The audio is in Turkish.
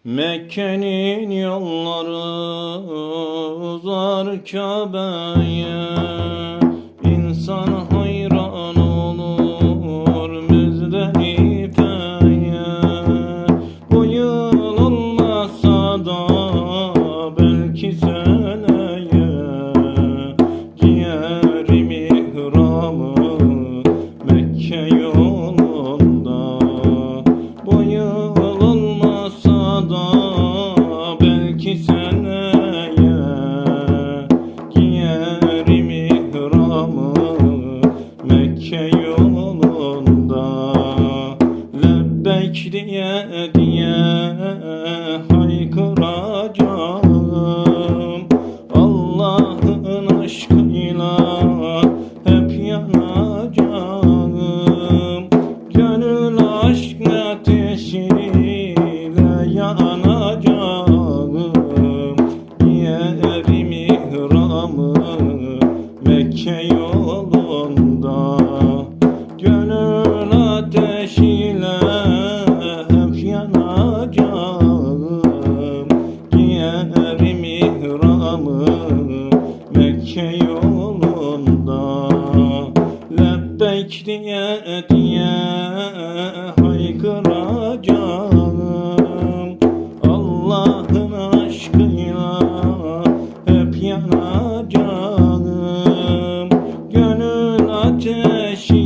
Mekke'nin yolları uzar Kabe'ye, İnsan hayran olur Müzdelife'ye. Bu yıl olmasa da belki seneye giyerim ihramı Mekke yolunda. Bu yıl olmasa da belki seneye giyerim ihramı Mekke yolunda. Lebbeyk diye diye haykıracağım, Allah'ın aşkıyla hep yanacağım. Gönül aşk ateşiyle yanacağım, giyerim ihramı Mekke yolunda. Gönül ateşiyle hep yanacağım, giyerim ihramı Mekke yolunda. Lebbeyk diye diye haykıracağım, Allah'ın aşkıyla hep yanacağım. Gönül ateşi